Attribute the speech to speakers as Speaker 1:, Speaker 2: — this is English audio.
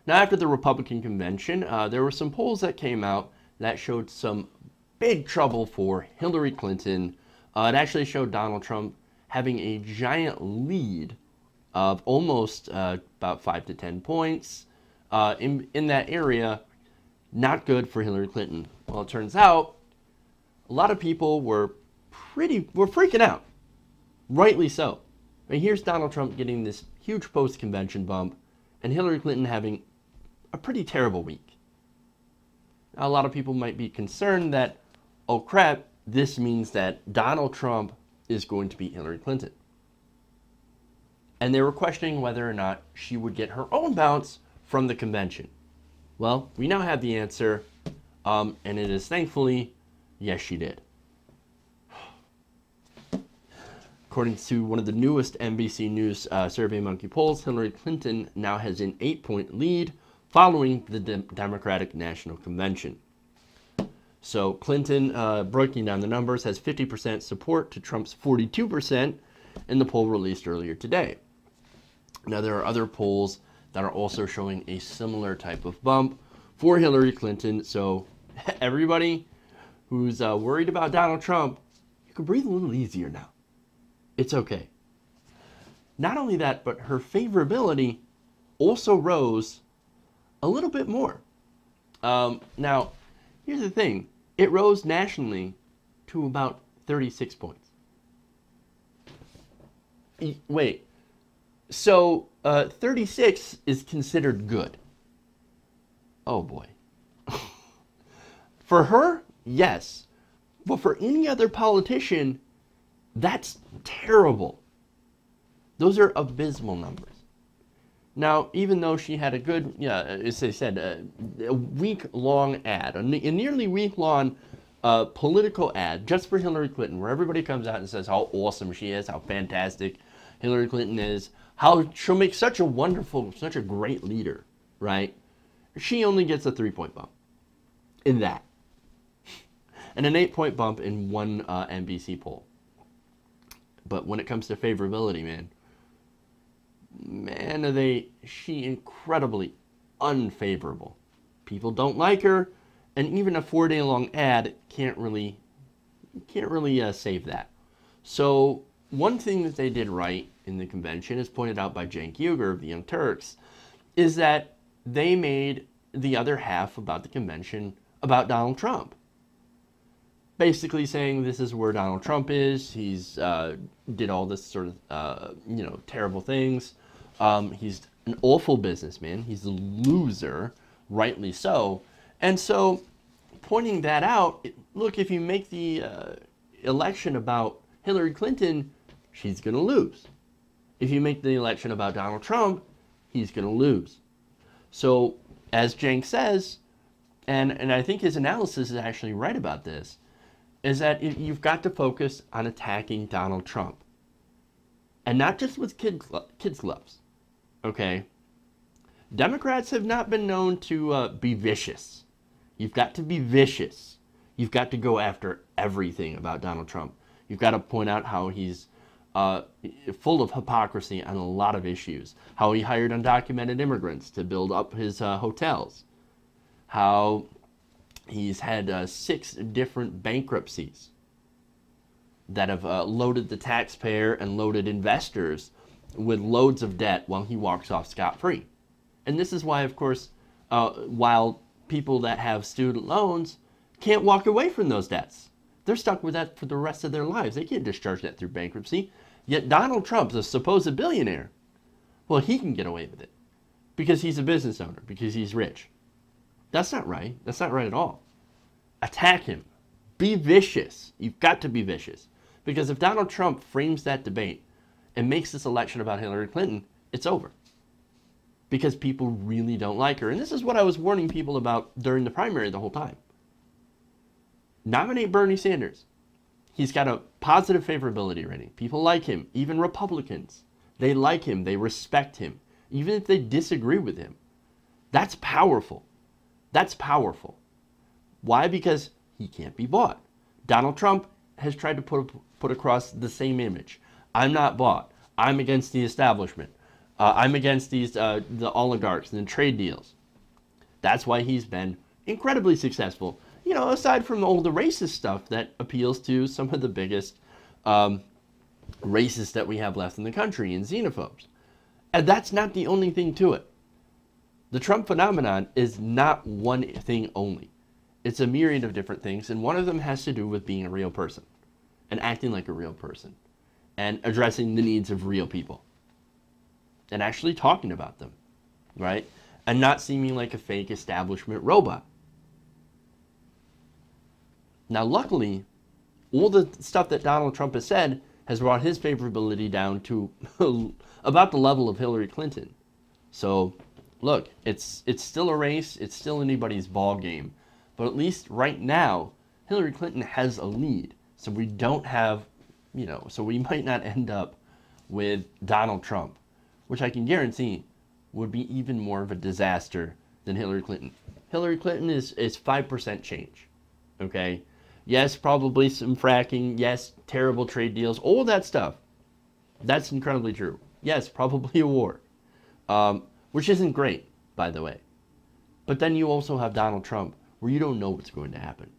Speaker 1: Now, after the Republican convention, there were some polls that came out that showed some big trouble for Hillary Clinton. It actually showed Donald Trump having a giant lead of almost about 5 to 10 points in that area. Not good for Hillary Clinton. Well, it turns out a lot of people were freaking out, rightly so. I mean, here's Donald Trump getting this huge post-convention bump, and Hillary Clinton having a pretty terrible week. Now, a lot of people might be concerned that, oh crap, this means that Donald Trump is going to beat Hillary Clinton. And they were questioning whether or not she would get her own bounce from the convention. Well, we now have the answer, and it is thankfully, yes, she did. According to one of the newest NBC News SurveyMonkey polls, Hillary Clinton now has an 8-point lead following the Democratic National Convention. So Clinton, breaking down the numbers, has 50% support to Trump's 42% in the poll released earlier today. Now, there are other polls that are also showing a similar type of bump for Hillary Clinton. So everybody who's worried about Donald Trump, you can breathe a little easier now. It's okay. Not only that, but her favorability also rose a little bit more. Now, here's the thing. It rose nationally to about 36 points. Wait. So 36 is considered good. Oh boy. For her, yes. But for any other politician, that's terrible. Those are abysmal numbers. Now, even though she had a good, as they said, a week-long ad, a nearly week-long political ad just for Hillary Clinton, where everybody comes out and says how awesome she is, how fantastic Hillary Clinton is, how she'll make such a wonderful, such a great leader, right? She only gets a 3-point bump in that. And an 8-point bump in one NBC poll. But when it comes to favorability, man, are she incredibly unfavorable. People don't like her, and even a 4-day-long ad can't really save that. So one thing that they did right in the convention, as pointed out by Cenk Uygur of the Young Turks, is that they made the other half about the convention about Donald Trump. Basically saying this is where Donald Trump is. He's did all this sort of terrible things. He's an awful businessman. He's a loser, rightly so. And so, pointing that out, look, if you make the election about Hillary Clinton, she's going to lose. If you make the election about Donald Trump, he's going to lose. So, as Cenk says, and I think his analysis is actually right about this, is that you've got to focus on attacking Donald Trump. And not just with kids gloves, okay? Democrats have not been known to be vicious. You've got to be vicious. You've got to go after everything about Donald Trump. You've got to point out how he's full of hypocrisy on a lot of issues. How he hired undocumented immigrants to build up his hotels. How he's had 6 different bankruptcies that have loaded the taxpayer and loaded investors with loads of debt while he walks off scot-free. And this is why, of course, while people that have student loans can't walk away from those debts. They're stuck with that for the rest of their lives. They can't discharge that through bankruptcy. Yet Donald Trump, the supposed billionaire, well, he can get away with it because he's a business owner, because he's rich. That's not right. That's not right at all. Attack him. Be vicious. You've got to be vicious. Because if Donald Trump frames that debate and makes this election about Hillary Clinton, it's over. Because people really don't like her. And this is what I was warning people about during the primary the whole time. Nominate Bernie Sanders. He's got a positive favorability rating. People like him. Even Republicans. They like him. They respect him. Even if they disagree with him. That's powerful. That's powerful. Why? Because he can't be bought. Donald Trump has tried to put across the same image. I'm not bought. I'm against the establishment. I'm against the oligarchs and the trade deals. That's why he's been incredibly successful. You know, aside from all the racist stuff that appeals to some of the biggest racists that we have left in the country and xenophobes. And that's not the only thing to it. The Trump phenomenon is not one thing only. It's a myriad of different things, and one of them has to do with being a real person and acting like a real person and addressing the needs of real people and actually talking about them, right? And not seeming like a fake establishment robot. Now, luckily, all the stuff that Donald Trump has said has brought his favorability down to about the level of Hillary Clinton. So, look, it's still a race. It's still anybody's ball game. But at least right now, Hillary Clinton has a lead. So we don't have, you know, so we might not end up with Donald Trump, which I can guarantee would be even more of a disaster than Hillary Clinton. Hillary Clinton is 5% change, okay? Yes, probably some fracking. Yes, terrible trade deals. All that stuff. That's incredibly true. Yes, probably a war, which isn't great, by the way. But then you also have Donald Trump, where you don't know what's going to happen.